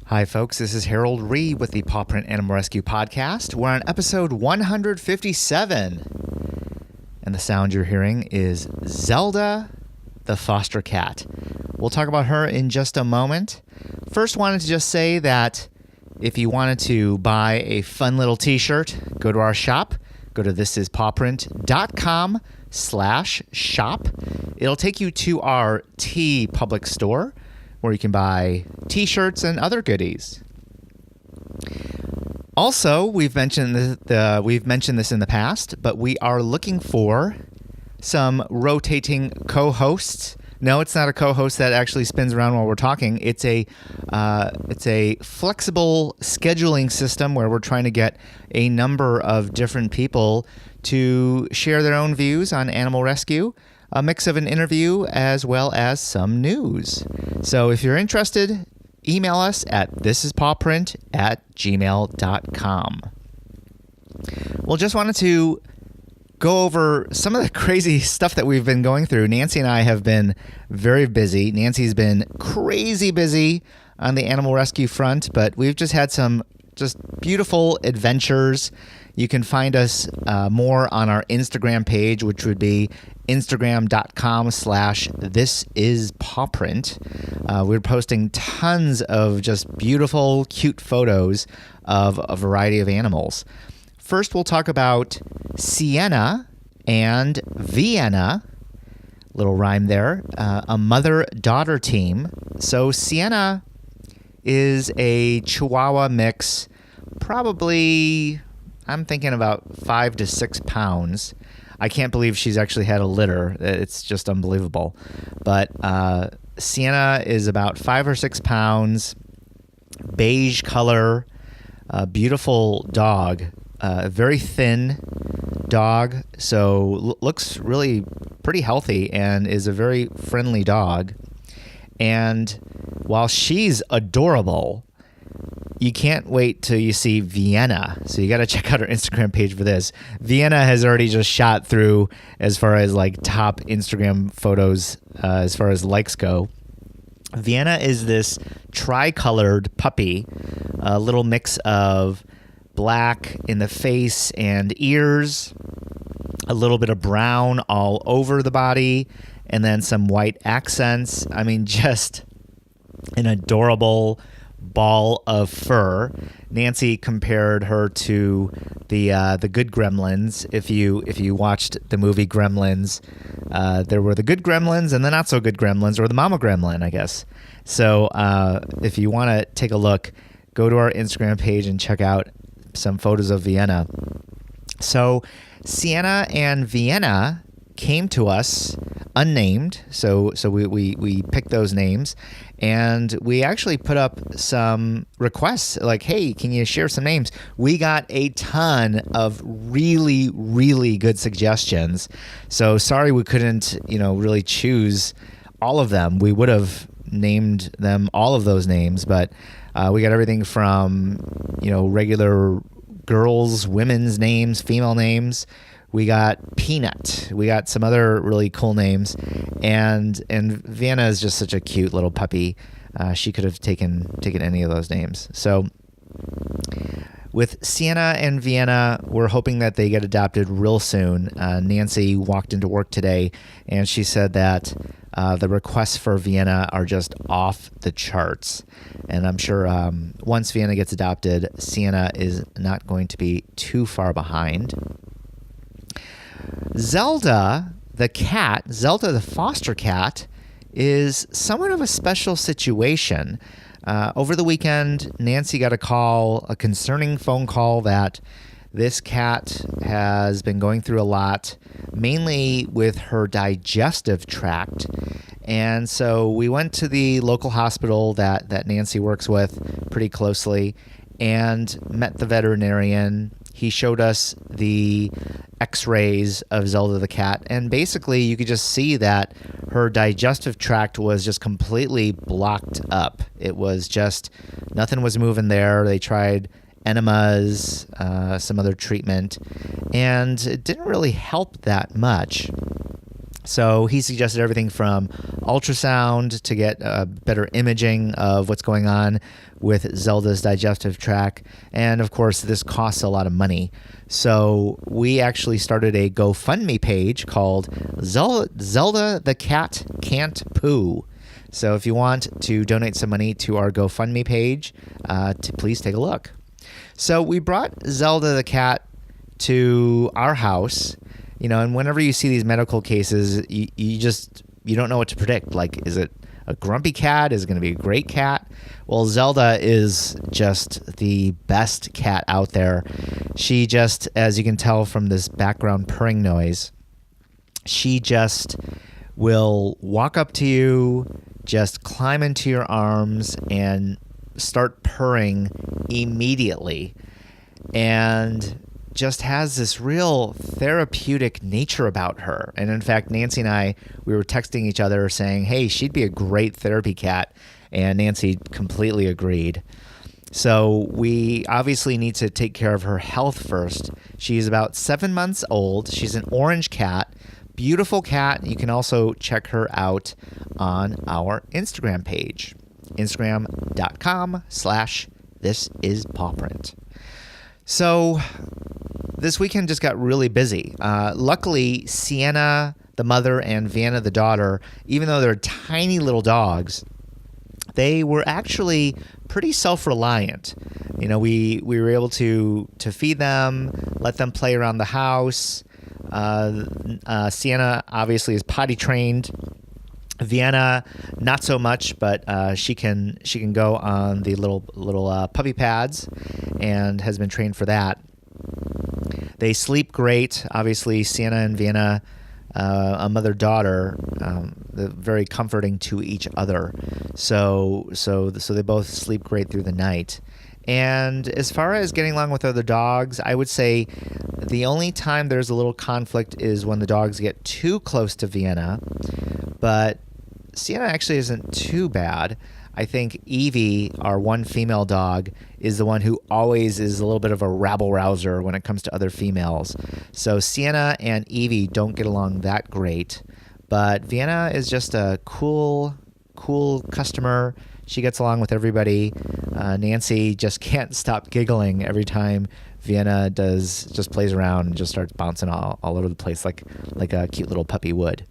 Hi, folks. This is Harold Reed with the Pawprint Animal Rescue Podcast. We're on episode 157. And the sound you're hearing is Zelda the foster cat. We'll talk about her in just a moment. First, wanted to just say that if you wanted to buy a fun little t-shirt, go to our shop. Go to thisIsPawprint.com/shop. It'll take you to our TeePublic store, where you can buy t-shirts and other goodies. Also, we've mentioned this in the past, but we are looking for some rotating co-hosts. No, it's not a co-host that actually spins around while we're talking. It's a flexible scheduling system where we're trying to get a number of different people to share their own views on animal rescue. A mix of an interview as well as some news. So if you're interested, email us at thisispawprint@gmail.com. Well, just wanted to go over some of the crazy stuff that we've been going through. Nancy and I have been very busy. Nancy's been crazy busy on the animal rescue front, but we've just had some just beautiful adventures. You can find us more on our Instagram page, which would be instagram.com/thisispawprint. We're posting tons of just beautiful, cute photos of a variety of animals. First, we'll talk about Sienna and Vienna. Little rhyme there. A mother-daughter team. So Sienna is a Chihuahua mix, probably, I'm thinking about 5 to 6 pounds. I can't believe she's actually had a litter. It's just unbelievable. But Sienna is about 5 or 6 pounds, beige color, beautiful dog, very thin dog, so looks really pretty healthy and is a very friendly dog. And while she's adorable, you can't wait till you see Vienna. So you got to check out our Instagram page for this. Vienna has already just shot through as far as like top Instagram photos as far as likes go. Vienna is this tri-colored puppy, a little mix of black in the face and ears, a little bit of brown all over the body, and then some white accents. I mean, just an adorable ball of fur. Nancy compared her to the Good Gremlins. If you watched the movie Gremlins, there were the good gremlins and the not so good gremlins, or the mama gremlin, I guess. So if you want to take a look, go to our Instagram page and check out some photos of Vienna. So Sienna and Vienna came to us unnamed, so we picked those names, and we actually put up some requests like, hey, can you share some names? We got a ton of really, really good suggestions. So sorry we couldn't, really choose all of them. We would have named them all of those names, but we got everything from, regular girls, women's names, female names. We got Peanut. We got some other really cool names. And Vienna is just such a cute little puppy. She could have taken any of those names. So with Sienna and Vienna, we're hoping that they get adopted real soon. Nancy walked into work today, and she said that the requests for Vienna are just off the charts. And I'm sure once Vienna gets adopted, Sienna is not going to be too far behind. Zelda the cat, Zelda the foster cat, is somewhat of a special situation. Over the weekend, Nancy got a concerning phone call that this cat has been going through a lot, mainly with her digestive tract. And so we went to the local hospital that Nancy works with pretty closely and met the veterinarian. He showed us the x-rays of Zelda the cat, and basically you could just see that her digestive tract was just completely blocked up. It was just, nothing was moving there. They tried enemas, some other treatment, and it didn't really help that much. So he suggested everything from ultrasound to get better imaging of what's going on with Zelda's digestive tract. And of course, this costs a lot of money. So we actually started a GoFundMe page called Zelda The Cat Can't Poo. So if you want to donate some money to our GoFundMe page, please take a look. So we brought Zelda the cat to our house. And whenever you see these medical cases, you don't know what to predict. Like, is it a grumpy cat? Is it going to be a great cat? Well, Zelda is just the best cat out there. She just, as you can tell from this background purring noise, she just will walk up to you, just climb into your arms, and start purring immediately. And just has this real therapeutic nature about her. And in fact, Nancy and I, we were texting each other saying, hey, she'd be a great therapy cat. And Nancy completely agreed. So we obviously need to take care of her health first. She's about 7 months old. She's an orange cat, beautiful cat. You can also check her out on our Instagram page, instagram.com/thisIsPawprint. So this weekend just got really busy. Luckily, Sienna, the mother, and Vienna, the daughter, even though they're tiny little dogs, they were actually pretty self-reliant. We were able to feed them, let them play around the house. Sienna obviously is potty trained. Vienna, not so much, but she can go on the little puppy pads, and has been trained for that. They sleep great. Obviously, Sienna and Vienna, a mother-daughter, they're very comforting to each other. So they both sleep great through the night. And as far as getting along with other dogs, I would say the only time there's a little conflict is when the dogs get too close to Vienna. But Sienna actually isn't too bad. I think Evie, our one female dog, is the one who always is a little bit of a rabble-rouser when it comes to other females. So Sienna and Evie don't get along that great. But Vienna is just a cool customer. She gets along with everybody. Nancy just can't stop giggling every time Vienna just plays around and just starts bouncing all over the place like a cute little puppy would.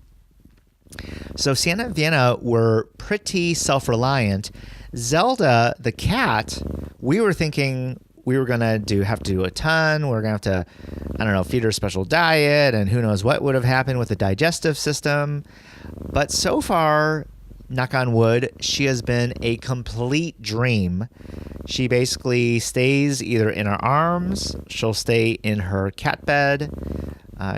So Sienna and Vienna were pretty self-reliant. Zelda, the cat, we were thinking we were going to have to do a ton. We were going to have to, feed her a special diet, and who knows what would have happened with the digestive system. But so far, knock on wood, she has been a complete dream. She basically stays either in our arms, she'll stay in her cat bed.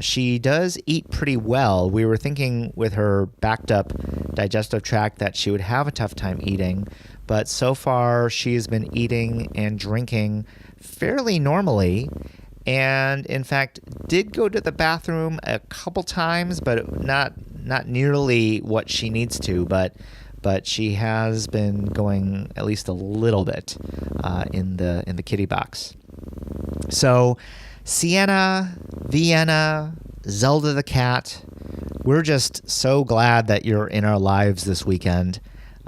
She does eat pretty well. We were thinking with her backed up digestive tract that she would have a tough time eating, but so far she has been eating and drinking fairly normally, and in fact did go to the bathroom a couple times, but not nearly what she needs to, but she has been going at least a little bit in the kitty box. So Sienna, Vienna, Zelda the cat, we're just so glad that you're in our lives this weekend.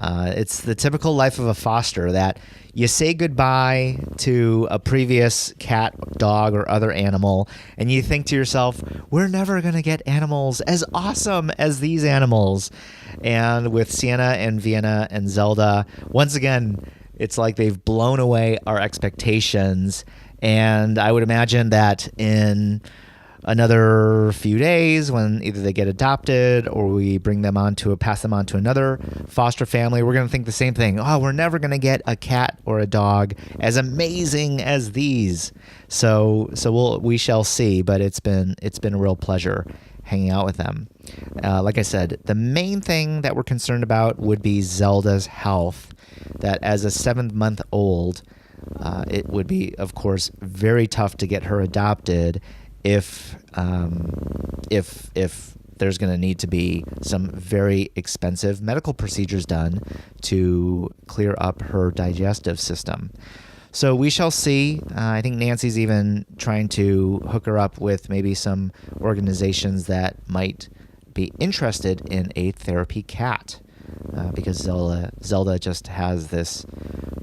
It's the typical life of a foster that you say goodbye to a previous cat, dog, or other animal, and you think to yourself, we're never going to get animals as awesome as these animals. And with Sienna and Vienna and Zelda, once again, it's like they've blown away our expectations. And I would imagine that in another few days, when either they get adopted or we pass them on to another foster family, we're going to think the same thing. Oh, we're never going to get a cat or a dog as amazing as these. So we shall see. But it's been a real pleasure hanging out with them. Like I said, the main thing that we're concerned about would be Zelda's health. That as a 7-month-old, it would be, of course, very tough to get her adopted if there's going to need to be some very expensive medical procedures done to clear up her digestive system. So we shall see. I think Nancy's even trying to hook her up with maybe some organizations that might be interested in a therapy cat because Zelda just has this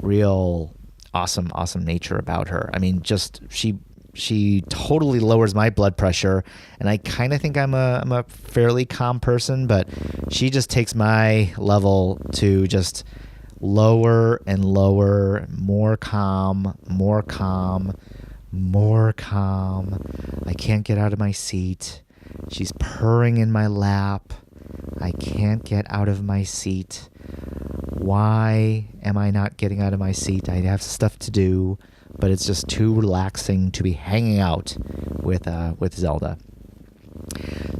real awesome nature about her. I mean, just she totally lowers my blood pressure, and I kind of think I'm a fairly calm person, but she just takes my level to just lower and lower, more calm. I can't get out of my seat. She's purring in my lap. I can't get out of my seat. Why am I not getting out of my seat? I have stuff to do, but it's just too relaxing to be hanging out with Zelda.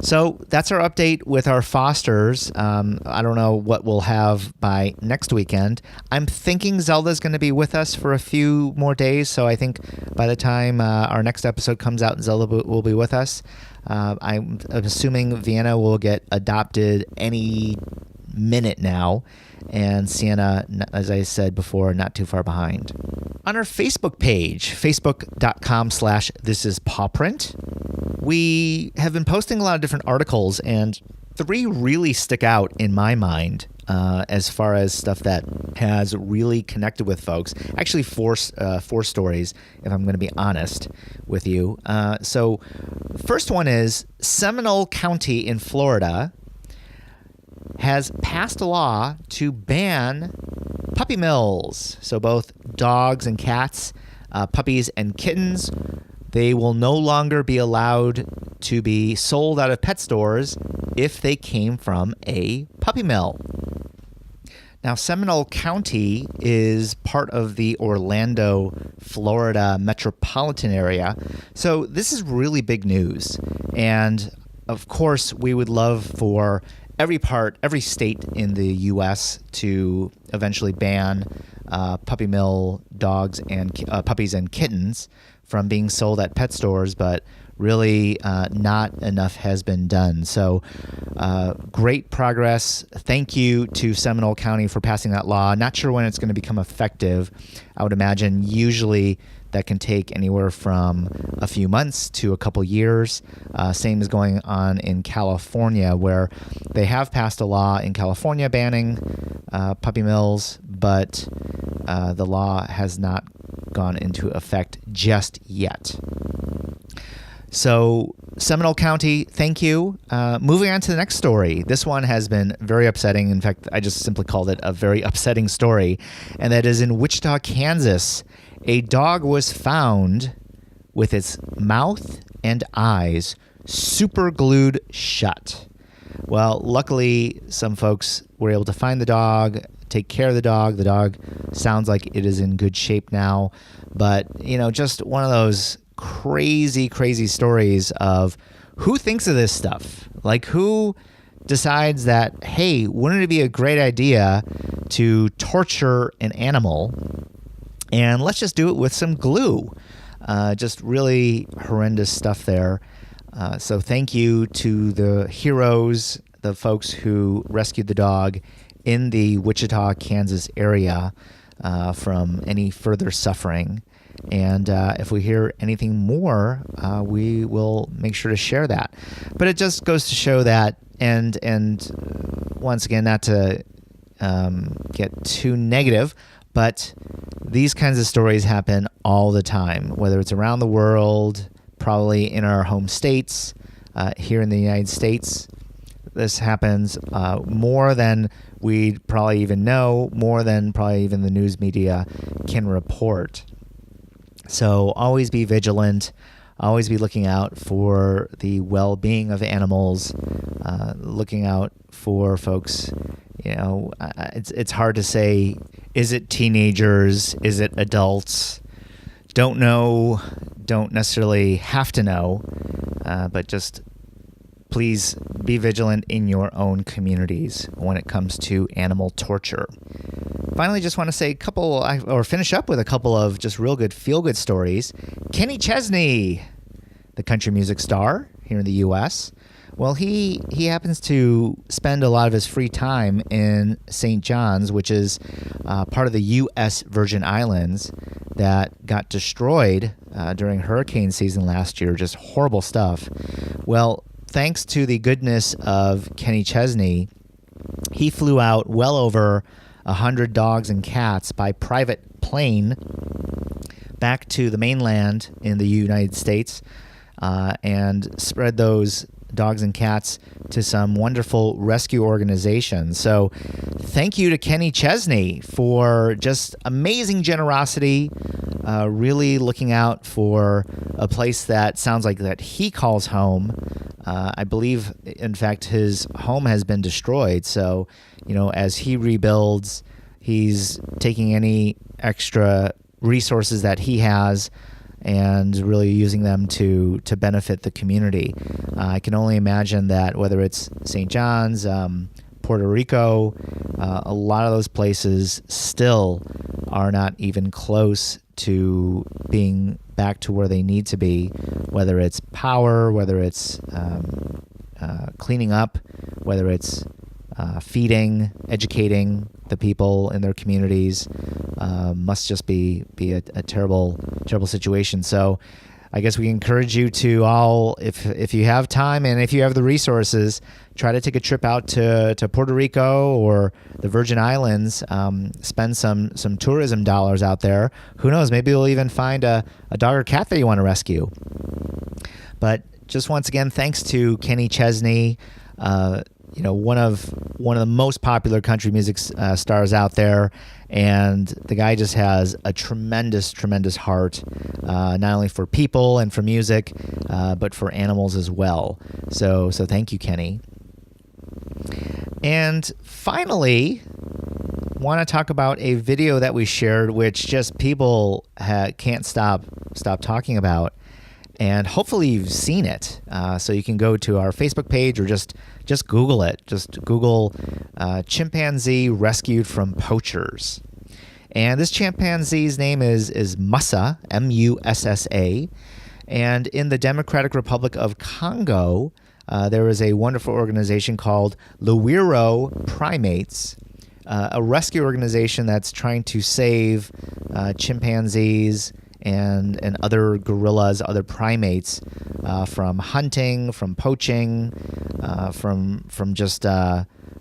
So that's our update with our fosters. I don't know what we'll have by next weekend. I'm thinking Zelda's going to be with us for a few more days, so I think by the time our next episode comes out, Zelda will be with us. I'm assuming Vienna will get adopted any minute now, and Sienna, as I said before, not too far behind. On our Facebook page, facebook.com/thisispawprint, we have been posting a lot of different articles, and 3 really stick out in my mind as far as stuff that has really connected with folks. Actually, 4 stories, if I'm going to be honest with you. So first one is Seminole County in Florida has passed a law to ban puppy mills. So both dogs and cats, puppies and kittens, they will no longer be allowed to be sold out of pet stores if they came from a puppy mill. Now, Seminole County is part of the Orlando, Florida metropolitan area. So this is really big news. And of course, we would love for every state in the U.S. to eventually ban puppy mill dogs and puppies and kittens from being sold at pet stores, but really not enough has been done. So great progress. Thank you to Seminole County for passing that law. Not sure when it's going to become effective. I would imagine usually that can take anywhere from a few months to a couple years. Same is going on in California, where they have passed a law in California banning puppy mills, but the law has not gone into effect just yet. So Seminole County, thank you. Moving on to the next story. This one has been very upsetting. In fact, I just simply called it a very upsetting story. And that is in Wichita, Kansas. A dog was found with its mouth and eyes super glued shut. Well, luckily, some folks were able to find the dog, take care of the dog. The dog sounds like it is in good shape now. But, just one of those crazy stories of who thinks of this stuff. Like, who decides that, hey, wouldn't it be a great idea to torture an animal? And let's just do it with some glue. Just really horrendous stuff there. So thank you to the heroes, the folks who rescued the dog in the Wichita, Kansas area from any further suffering. And if we hear anything more, we will make sure to share that. But it just goes to show that, and once again, not to get too negative, but these kinds of stories happen all the time, whether it's around the world, probably in our home states, here in the United States. This happens more than we probably even know, more than probably even the news media can report. So always be vigilant, always be looking out for the well-being of animals, looking out for folks. It's hard to say, is it teenagers? Is it adults? Don't know, don't necessarily have to know, but just please be vigilant in your own communities when it comes to animal torture. Finally, just want to say finish up with a couple of just real good feel-good stories. Kenny Chesney, the country music star here in the U.S., well, he happens to spend a lot of his free time in St. John's, which is part of the U.S. Virgin Islands that got destroyed during hurricane season last year. Just horrible stuff. Well, thanks to the goodness of Kenny Chesney, he flew out well over 100 dogs and cats by private plane back to the mainland in the United States and spread those dogs and cats to some wonderful rescue organizations. So thank you to Kenny Chesney for just amazing generosity, really looking out for a place that sounds like that he calls home. I believe, in fact, his home has been destroyed. So, as he rebuilds, he's taking any extra resources that he has and really using them to benefit the community. I can only imagine that whether it's St. John's, Puerto Rico, a lot of those places still are not even close to being back to where they need to be, whether it's power, whether it's cleaning up, whether it's feeding, educating the people in their communities. Must just be a terrible situation. So I guess we encourage you to all, if you have time and if you have the resources, try to take a trip out to Puerto Rico or the Virgin Islands. Spend some tourism dollars out there. Who knows? Maybe you'll even find a dog or cat that you want to rescue. But just once again, thanks to Kenny Chesney, one of the most popular country music stars out there, and the guy just has a tremendous heart, not only for people and for music, but for animals as well. So thank you, Kenny. And finally, want to talk about a video that we shared, which just people can't stop talking about. And hopefully you've seen it. So you can go to our Facebook page or just Google it. Just Google chimpanzee rescued from poachers. And this chimpanzee's name is Mussa, M-U-S-S-A. And in the Democratic Republic of Congo, there is a wonderful organization called Luwiro Primates, a rescue organization that's trying to save chimpanzees and other gorillas, other primates, from hunting, from poaching, from just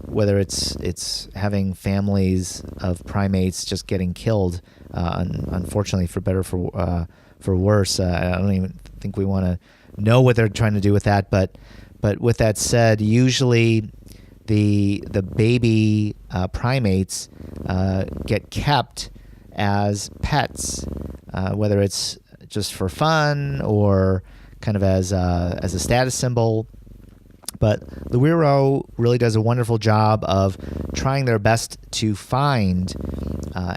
whether it's having families of primates just getting killed, unfortunately, for better for worse. I don't even think we want to know what they're trying to do with that. But with that said, usually the baby primates get kept as pets, whether it's just for fun or kind of as a status symbol. But Luwiro really does a wonderful job of trying their best to find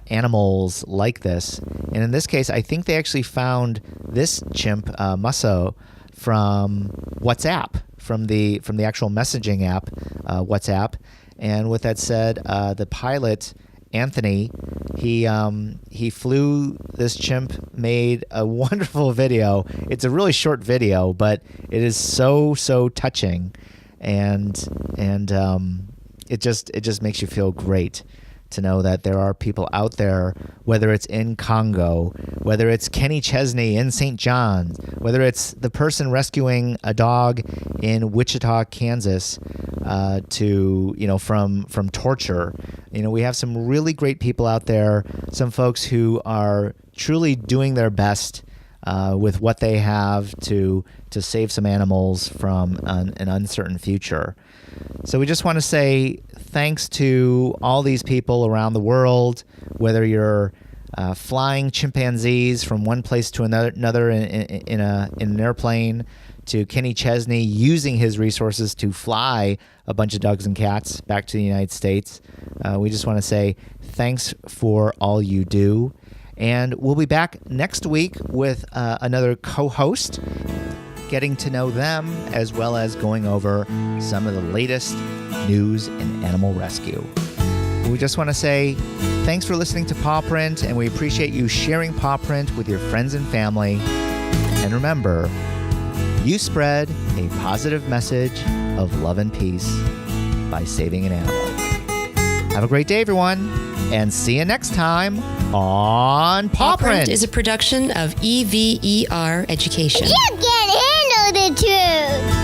animals like this. And in this case, I think they actually found this chimp, Musso, from WhatsApp, from the actual messaging app, WhatsApp. And with that said, the pilot, Anthony, he flew this chimp, made a wonderful video. It's a really short video, but it is so touching, and it just makes you feel great to know that there are people out there, whether it's in Congo, whether it's Kenny Chesney in St. John's, whether it's the person rescuing a dog in Wichita, Kansas, from torture. We have some really great people out there, some folks who are truly doing their best with what they have to save some animals from an uncertain future. So we just want to say thanks to all these people around the world, whether you're flying chimpanzees from one place to another in an airplane, to Kenny Chesney using his resources to fly a bunch of dogs and cats back to the United States. We just want to say thanks for all you do. And we'll be back next week with another co-host, getting to know them as well as going over some of the latest news in animal rescue. We just want to say thanks for listening to Pawprint, and we appreciate you sharing Pawprint with your friends and family. And remember, you spread a positive message of love and peace by saving an animal. Have a great day, everyone, and see you next time on Pawprint. Pawprint is a production of EVER Education. You can't handle the truth.